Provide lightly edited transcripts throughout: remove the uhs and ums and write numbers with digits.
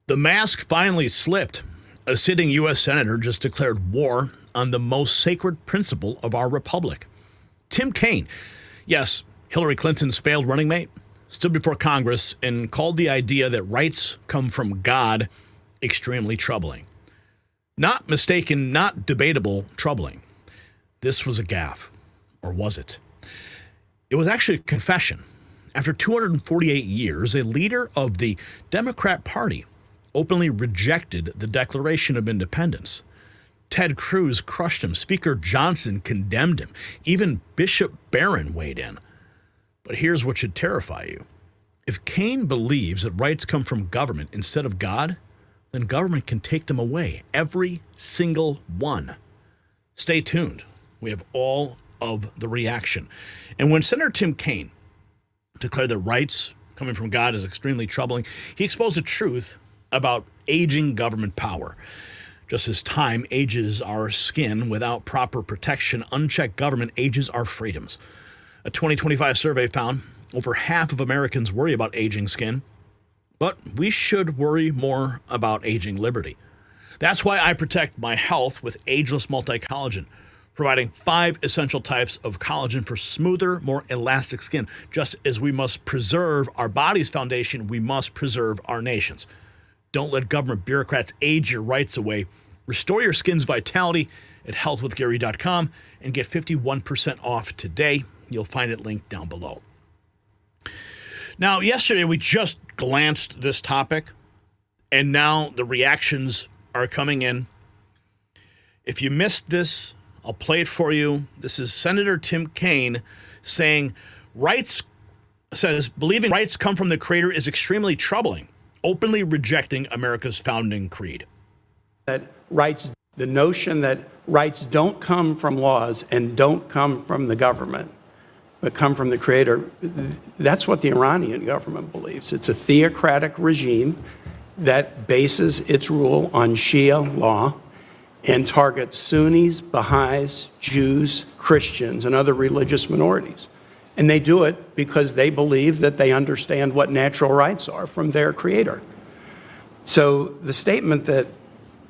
The mask finally slipped. A sitting U.S. Senator just declared war on the most sacred principle of our republic. Tim Kaine, yes, Hillary Clinton's failed running mate, stood before Congress and called the idea that rights come from God extremely troubling. Not mistaken, not debatable, troubling. This was a gaffe, or was it? It was actually a confession. After 248 years, a leader of the Democrat Party openly rejected the Declaration of Independence. Ted Cruz crushed him. Speaker Johnson condemned him. Even Bishop Barron weighed in. But here's what should terrify you. If Kaine believes that rights come from government instead of God, then government can take them away, every single one. Stay tuned. We have all of the reaction. And when Senator Tim Kaine declared that rights coming from God is extremely troubling, he exposed the truth about aging government power. Just as time ages our skin without proper protection, unchecked government ages our freedoms. A 2025 survey found over half of Americans worry about aging skin, but we should worry more about aging liberty. That's why I protect my health with Ageless Multi-Collagen, providing 5 essential types of collagen for smoother, more elastic skin. Just as we must preserve our body's foundation, we must preserve our nation's. Don't let government bureaucrats age your rights away. Restore your skin's vitality at healthwithgary.com and get 51% off today. You'll find it linked down below. Now, yesterday we just glanced this topic, and now the reactions are coming in. If you missed this, I'll play it for you. This is Senator Tim Kaine saying believing rights come from the Creator is extremely troubling, openly rejecting America's founding creed. That rights, the notion that rights don't come from laws and don't come from the government, but come from the Creator, that's what the Iranian government believes. It's a theocratic regime that bases its rule on Shia law and targets Sunnis, Baha'is, Jews, Christians, and other religious minorities. And they do it because they believe that they understand what natural rights are from their Creator. So the statement that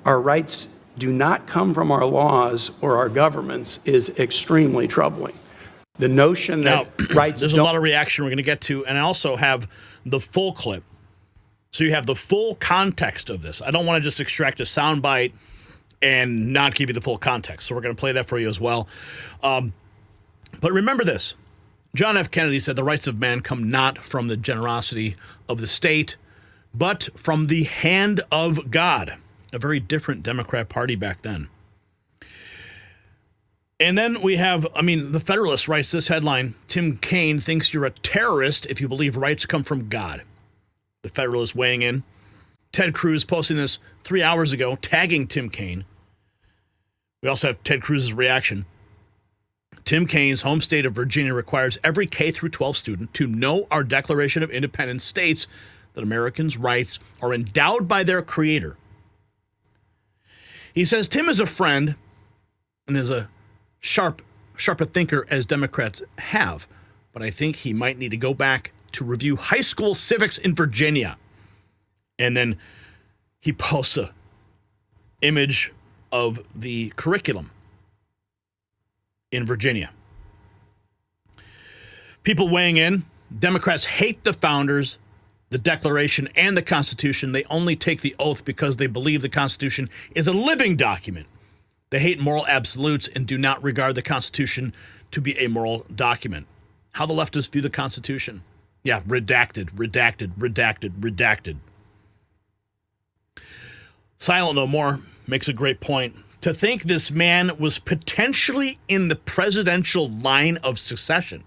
our rights do not come from our laws or our governments is extremely troubling. The notion that rights there's a lot of reaction we're going to get to, and I also have the full clip. So you have the full context of this. I don't want to just extract a soundbite and not give you the full context. So we're going to play that for you as well. But remember this. John F. Kennedy said the rights of man come not from the generosity of the state, but from the hand of God. A very different Democrat Party back then. And then we have, the Federalist writes this headline, Tim Kaine thinks you're a terrorist if you believe rights come from God. The Federalist weighing in. Ted Cruz posting this 3 hours ago, tagging Tim Kaine. We also have Ted Cruz's reaction. Tim Kaine's home state of Virginia requires every K-12 student to know our Declaration of Independence states that Americans' rights are endowed by their Creator. He says Tim is a friend and is a sharper thinker as Democrats have, but I think he might need to go back to review high school civics in Virginia. And then he posts a image of the curriculum in Virginia. People weighing in. Democrats hate the founders, the Declaration, and the Constitution. They only take the oath because they believe the Constitution is a living document. They hate moral absolutes and do not regard the Constitution to be a moral document. How the leftists view the Constitution? Yeah, redacted, redacted, redacted, redacted. Silent No More makes a great point. To think this man was potentially in the presidential line of succession.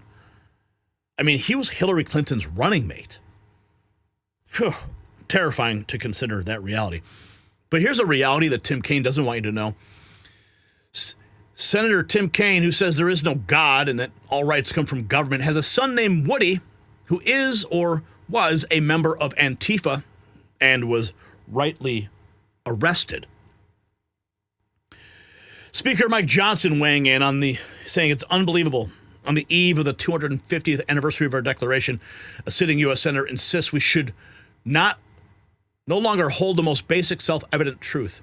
He was Hillary Clinton's running mate. Whew, terrifying to consider that reality. But here's a reality that Tim Kaine doesn't want you to know. Senator Tim Kaine, who says there is no God and that all rights come from government, has a son named Woody who is or was a member of Antifa and was rightly arrested. Speaker Mike Johnson weighing in on saying it's unbelievable. On the eve of the 250th anniversary of our Declaration, a sitting U.S. Senator insists we should not no longer hold the most basic self-evident truth.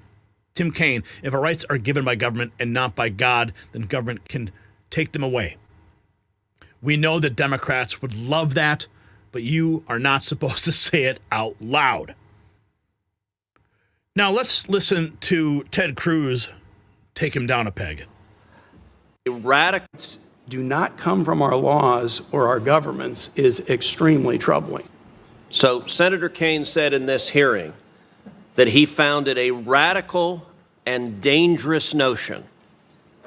Tim Kaine, if our rights are given by government and not by God, then government can take them away. We know that Democrats would love that, but you are not supposed to say it out loud. Now let's listen to Ted Cruz take him down a peg. Radicals do not come from our laws or our governments is extremely troubling. So Senator Kaine said in this hearing that he found it a radical and dangerous notion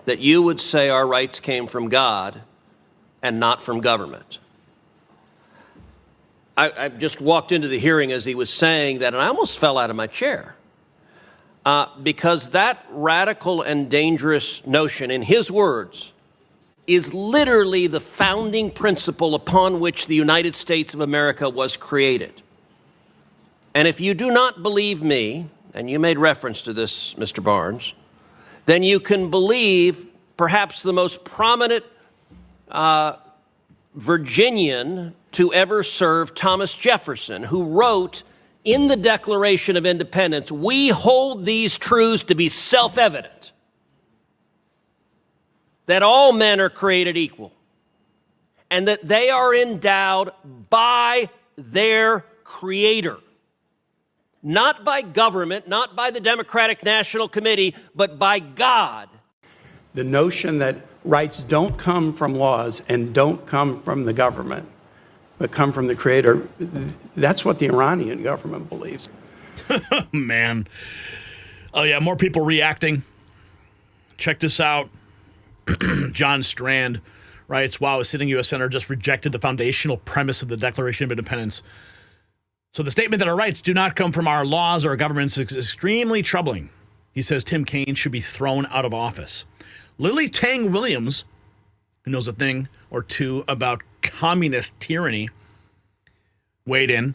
that you would say our rights came from God and not from government. I just walked into the hearing as he was saying that, and I almost fell out of my chair. Because that radical and dangerous notion, in his words, is literally the founding principle upon which the United States of America was created. And if you do not believe me, and you made reference to this, Mr. Barnes, then you can believe perhaps the most prominent Virginian to ever serve, Thomas Jefferson, who wrote in the Declaration of Independence, "We hold these truths to be self-evident, that all men are created equal, and that they are endowed by their Creator, not by government, not by the Democratic National Committee, but by God." The notion that rights don't come from laws and don't come from the government, but come from the Creator, that's what the Iranian government believes. Man. Oh, yeah, more people reacting. Check this out. John Strand writes, wow, a sitting U.S. Senator just rejected the foundational premise of the Declaration of Independence. So the statement that our rights do not come from our laws or our governments is extremely troubling. He says Tim Kaine should be thrown out of office. Lily Tang Williams, who knows a thing or two about communist tyranny, weighed in.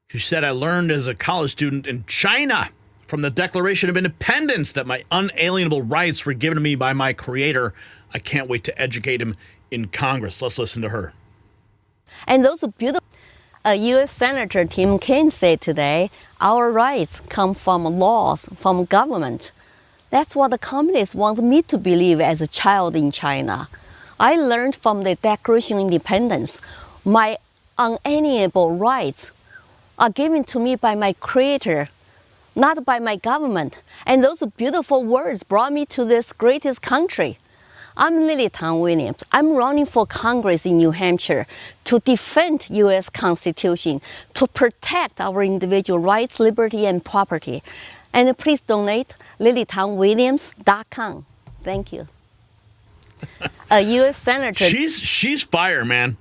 She said, I learned as a college student in China from the Declaration of Independence that my unalienable rights were given to me by my Creator. I can't wait to educate him in Congress. Let's listen to her. And those beautiful U.S. Senator Tim Kaine said today, our rights come from laws, from government. That's what the communists want me to believe as a child in China. I learned from the Declaration of Independence, my unalienable rights are given to me by my Creator, not by my government. And those beautiful words brought me to this greatest country. I'm Lily Tang Williams. I'm running for Congress in New Hampshire to defend U.S. Constitution, to protect our individual rights, liberty, and property. And please donate lilytangwilliams.com. Thank you. A U.S. Senator. She's fire, man.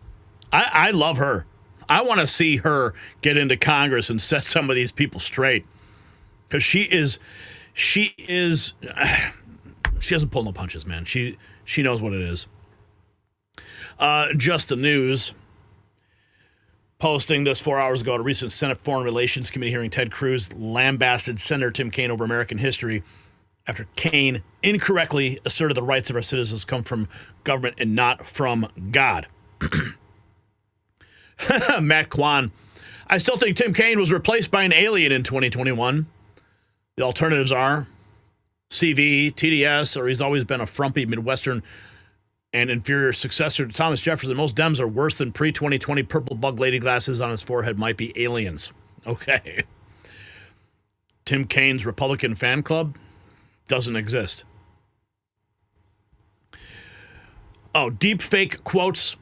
I love her. I want to see her get into Congress and set some of these people straight. Because she doesn't pull no punches, man. She knows what it is. Just the News, posting this 4 hours ago at a recent Senate Foreign Relations Committee hearing, Ted Cruz lambasted Senator Tim Kaine over American history after Kaine incorrectly asserted the rights of our citizens come from government and not from God. Matt Kwan, I still think Tim Kaine was replaced by an alien in 2021. The alternatives are CV, TDS, or he's always been a frumpy Midwestern and inferior successor to Thomas Jefferson. Most Dems are worse than pre-2020 purple bug lady glasses on his forehead might be aliens. Okay. Tim Kaine's Republican fan club doesn't exist. Oh, deep fake quotes.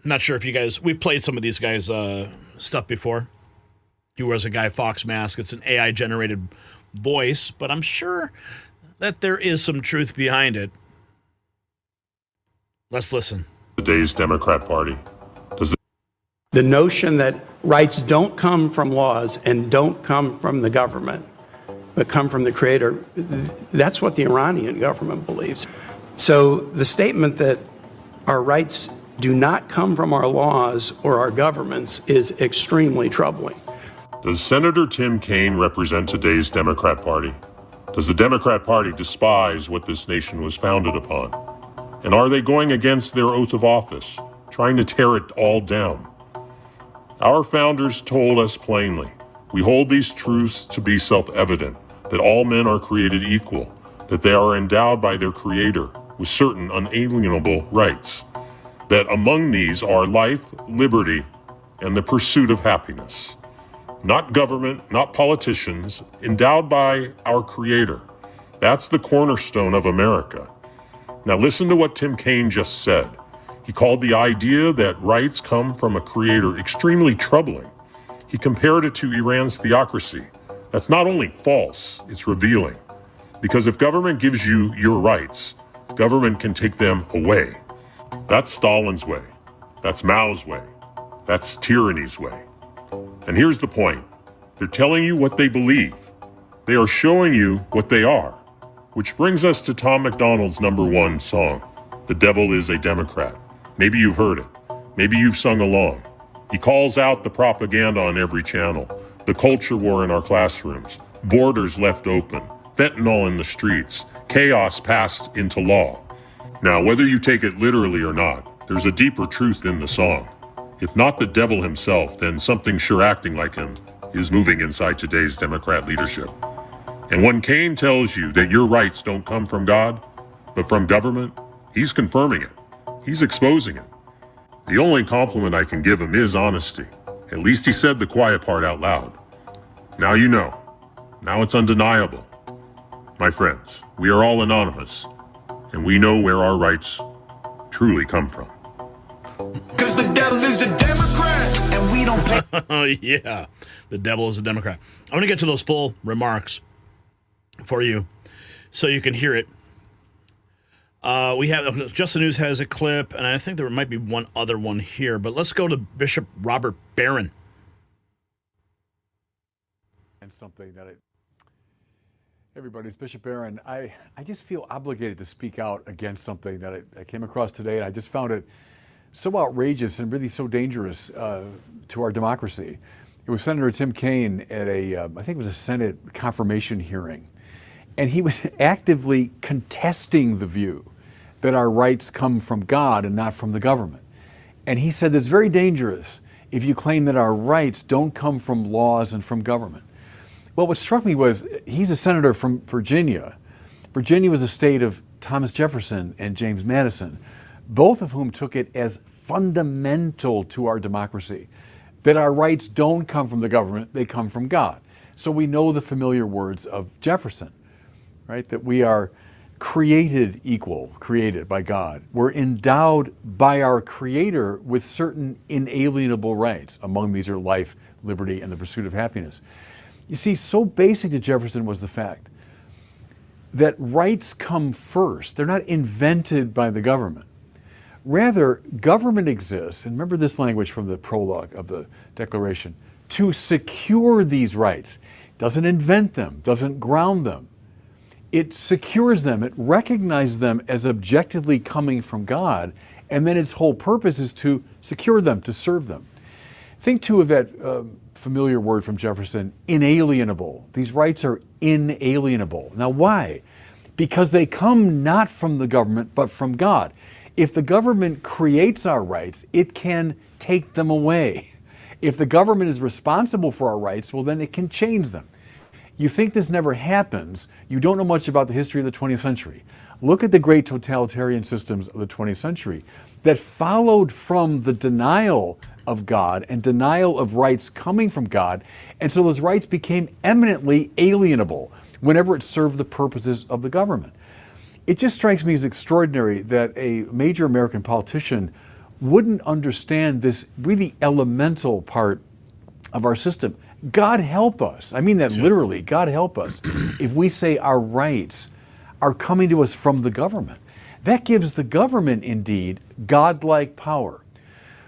I'm not sure if you guys, we've played some of these guys' stuff before. He wears a Guy Fawkes mask. It's an AI-generated voice, but I'm sure that there is some truth behind it. Let's listen. Today's Democrat Party. The notion that rights don't come from laws and don't come from the government, but come from the Creator, that's what the Iranian government believes. So the statement that our rights do not come from our laws or our governments is extremely troubling. Does Senator Tim Kaine represent today's Democrat Party? Does the Democrat Party despise what this nation was founded upon? And are they going against their oath of office, trying to tear it all down? Our founders told us plainly, we hold these truths to be self-evident, that all men are created equal, that they are endowed by their Creator with certain unalienable rights, that among these are life, liberty, and the pursuit of happiness. Not government, not politicians, endowed by our Creator. That's the cornerstone of America. Now listen to what Tim Kaine just said. He called the idea that rights come from a Creator extremely troubling. He compared it to Iran's theocracy. That's not only false, it's revealing. Because if government gives you your rights, government can take them away. That's Stalin's way. That's Mao's way. That's tyranny's way. And here's the point. They're telling you what they believe. They are showing you what they are. Which brings us to Tom MacDonald's #1 song, "The Devil is a Democrat." Maybe you've heard it. Maybe you've sung along. He calls out the propaganda on every channel, the culture war in our classrooms, borders left open, fentanyl in the streets, chaos passed into law. Now, whether you take it literally or not, there's a deeper truth in the song. If not the devil himself, then something sure acting like him is moving inside today's Democrat leadership. And when Kaine tells you that your rights don't come from God, but from government, he's confirming it. He's exposing it. The only compliment I can give him is honesty. At least he said the quiet part out loud. Now you know. Now it's undeniable. My friends, we are all anonymous, and we know where our rights truly come from. Cause the devil is a Democrat, and we don't pay. Oh, yeah. The devil is a Democrat. I'm going to get to those full remarks for you so you can hear it. We have Just the News has a clip, and I think there might be one other one here, but let's go to Bishop Robert Barron. And something that everybody's Bishop Barron. I just feel obligated to speak out against something that I came across today, and I just found it so outrageous and really so dangerous to our democracy. It was Senator Tim Kaine at I think it was a Senate confirmation hearing, and he was actively contesting the view that our rights come from God and not from the government. And he said it's very dangerous if you claim that our rights don't come from laws and from government. Well, what struck me was he's a senator from Virginia. Virginia was a state of Thomas Jefferson and James Madison, both of whom took it as fundamental to our democracy that our rights don't come from the government, they come from God. So we know the familiar words of Jefferson, right? That we are created equal, created by God. We're endowed by our Creator with certain inalienable rights. Among these are life, liberty, and the pursuit of happiness. You see, so basic to Jefferson was the fact that rights come first. They're not invented by the government. Rather, government exists, and remember this language from the prologue of the Declaration, to secure these rights. Doesn't invent them, doesn't ground them. It secures them, it recognizes them as objectively coming from God, and then its whole purpose is to secure them, to serve them. Think too of that familiar word from Jefferson, inalienable. These rights are inalienable. Now why? Because they come not from the government, but from God. If the government creates our rights, it can take them away. If the government is responsible for our rights, well, then it can change them. You think this never happens, you don't know much about the history of the 20th century. Look at the great totalitarian systems of the 20th century that followed from the denial of God and denial of rights coming from God, and so those rights became eminently alienable whenever it served the purposes of the government. It just strikes me as extraordinary that a major American politician wouldn't understand this really elemental part of our system. God help us. I mean that literally. God help us if we say our rights are coming to us from the government. That gives the government, indeed, godlike power.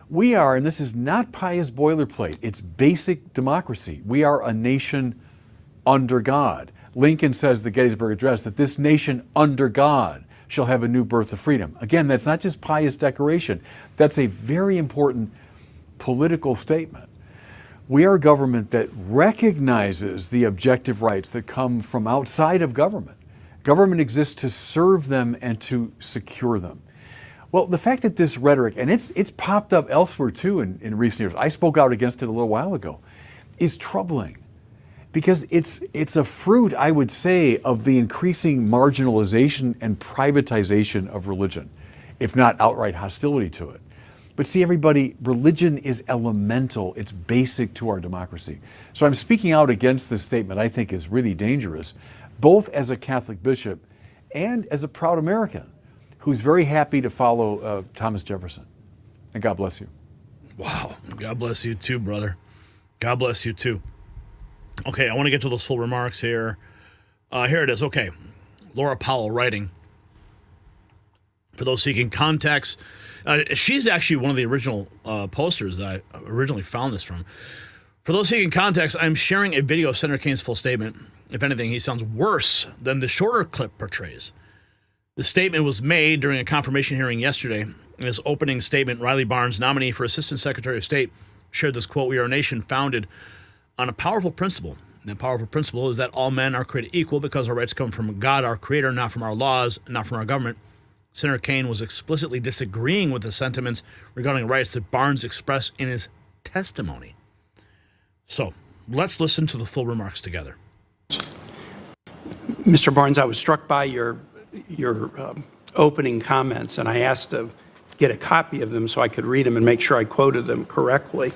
We are, and this is not pious boilerplate, it's basic democracy. We are a nation under God. Lincoln says, the Gettysburg Address, that this nation under God shall have a new birth of freedom. Again, that's not just pious decoration. That's a very important political statement. We are a government that recognizes the objective rights that come from outside of government. Government exists to serve them and to secure them. Well, the fact that this rhetoric, and it's popped up elsewhere too in recent years, I spoke out against it a little while ago, is troubling. Because it's a fruit, I would say, of the increasing marginalization and privatization of religion, if not outright hostility to it. But see, everybody, religion is elemental. It's basic to our democracy. So I'm speaking out against this statement I think is really dangerous, both as a Catholic bishop and as a proud American who's very happy to follow Thomas Jefferson. And God bless you. Wow. God bless you too, brother. God bless you too. Okay, I want to get to those full remarks here. Here it is. Okay. Laura Powell writing. For those seeking context, she's actually one of the original posters that I originally found this from. For those seeking context, I'm sharing a video of Senator Kaine's full statement. If anything, he sounds worse than the shorter clip portrays. The statement was made during a confirmation hearing yesterday. In his opening statement, Riley Barnes, nominee for Assistant Secretary of State, shared this quote: "We are a nation founded on a powerful principle. And that powerful principle is that all men are created equal because our rights come from God, our creator, not from our laws, not from our government." Senator Kaine was explicitly disagreeing with the sentiments regarding rights that Barnes expressed in his testimony. So let's listen to the full remarks together. Mr. Barnes, I was struck by your opening comments, and I asked to get a copy of them so I could read them and make sure I quoted them correctly.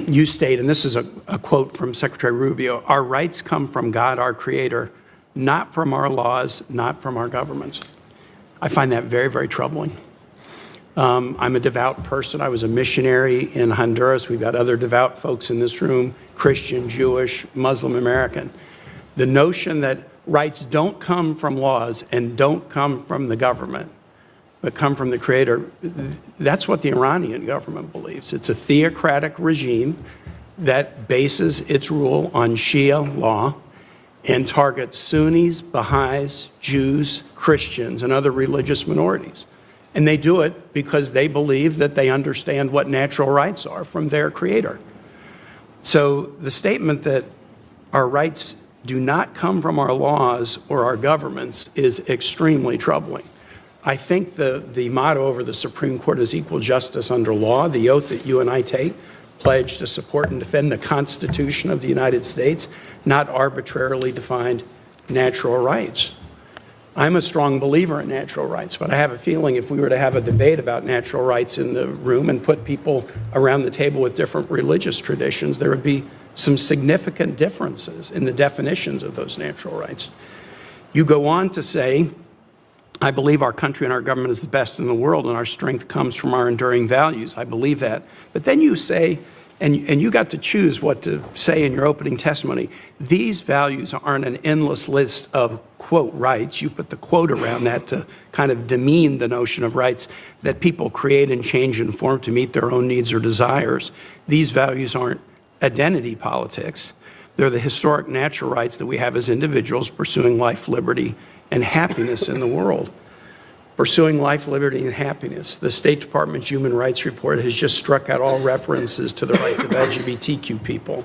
You state, and this is a quote from Secretary Rubio, "Our rights come from God, our creator, not from our laws, not from our government." I find that very, very troubling. I'm a devout person. I was a missionary in Honduras. We've got other devout folks in this room, Christian, Jewish, Muslim American. The notion that rights don't come from laws and don't come from the government, but come from the creator, that's what the Iranian government believes. It's a theocratic regime that bases its rule on Shia law and targets Sunnis, Baha'is, Jews, Christians, and other religious minorities. And they do it because they believe that they understand what natural rights are from their creator. So the statement that our rights do not come from our laws or our governments is extremely troubling. I think the motto over the Supreme Court is equal justice under law. The oath that you and I take, pledge to support and defend the Constitution of the United States, not arbitrarily defined natural rights. I'm a strong believer in natural rights, but I have a feeling if we were to have a debate about natural rights in the room and put people around the table with different religious traditions, there would be some significant differences in the definitions of those natural rights. You go on to say, "I believe our country and our government is the best in the world, and our strength comes from our enduring values." I believe that. But then you say, and you got to choose what to say in your opening testimony, these values aren't an endless list of, quote, rights. You put the quote around that to kind of demean the notion of rights that people create and change and form to meet their own needs or desires. These values aren't identity politics. They're the historic natural rights that we have as individuals pursuing life, liberty, and happiness in the world. Pursuing life, liberty, and happiness. The State Department's Human Rights Report has just struck out all references to the rights of LGBTQ people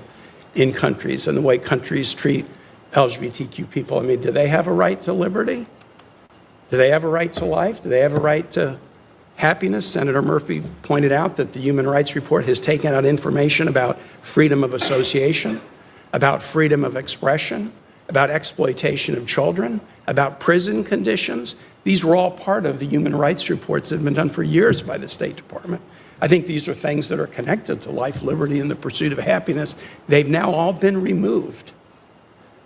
in countries and the way countries treat LGBTQ people. I mean, do they have a right to liberty? Do they have a right to life? Do they have a right to happiness? Senator Murphy pointed out that the Human Rights Report has taken out information about freedom of association, about freedom of expression, about exploitation of children, about prison conditions. These were all part of the human rights reports that have been done for years by the State Department. I think these are things that are connected to life, liberty, and the pursuit of happiness. They've now all been removed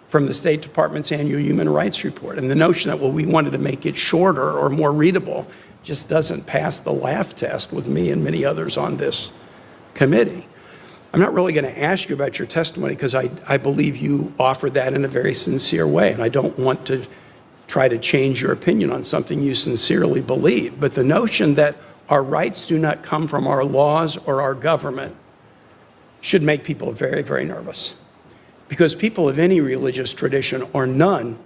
from the State Department's annual human rights report. And the notion that, well, we wanted to make it shorter or more readable just doesn't pass the laugh test with me and many others on this committee. I'm not really going to ask you about your testimony because I believe you offered that in a very sincere way, and I don't want to try to change your opinion on something you sincerely believe. But the notion that our rights do not come from our laws or our government should make people very, very nervous. Because people of any religious tradition or none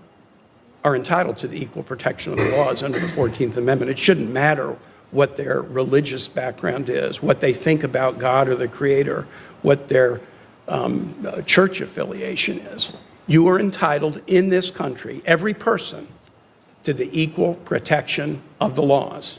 are entitled to the equal protection of the laws under the 14th Amendment. It shouldn't matter what their religious background is, what they think about God or the Creator, what their church affiliation is. You are entitled in this country, every person, to the equal protection of the laws.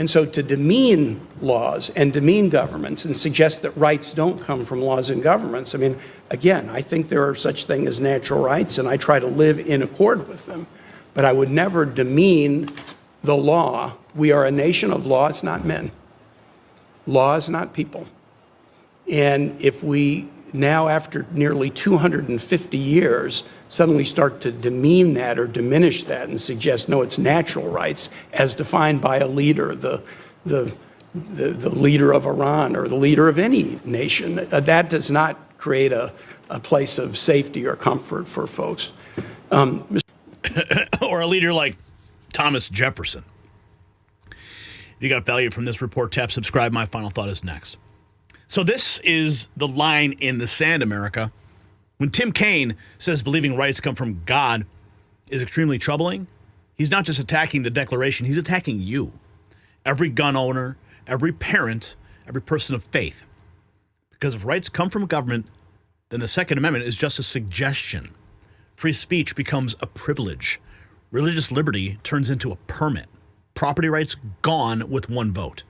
And so to demean laws and demean governments and suggest that rights don't come from laws and governments, I mean, again, I think there are such things as natural rights, and I try to live in accord with them. But I would never demean the law. We are a nation of laws, not men. Laws, not people. And if we now, after nearly 250 years, suddenly start to demean that or diminish that and suggest, no, it's natural rights as defined by a leader, the leader of Iran or the leader of any nation, that does not create a place of safety or comfort for folks. Or a leader like Thomas Jefferson. If you got value from this report, tap subscribe. My final thought is next. So this is the line in the sand, America. When Tim Kaine says believing rights come from God is extremely troubling, he's not just attacking the Declaration, he's attacking you. Every gun owner, every parent, every person of faith. Because if rights come from government, then the Second Amendment is just a suggestion. Free speech becomes a privilege. Religious liberty turns into a permit. Property rights gone with one vote.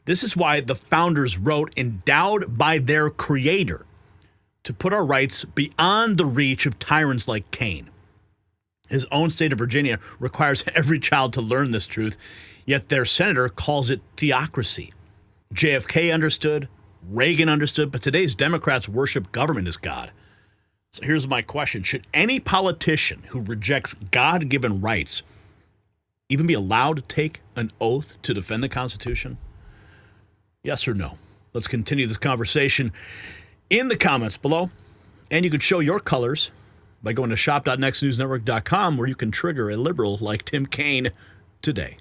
This is why the founders wrote, endowed by their creator, to put our rights beyond the reach of tyrants like Kaine. His own state of Virginia requires every child to learn this truth, yet their senator calls it theocracy. JFK understood, Reagan understood, but today's Democrats worship government as God. So here's my question. Should any politician who rejects God-given rights even be allowed to take an oath to defend the Constitution? Yes or no? Let's continue this conversation in the comments below. And you can show your colors by going to shop.nextnewsnetwork.com, where you can trigger a liberal like Tim Kaine today.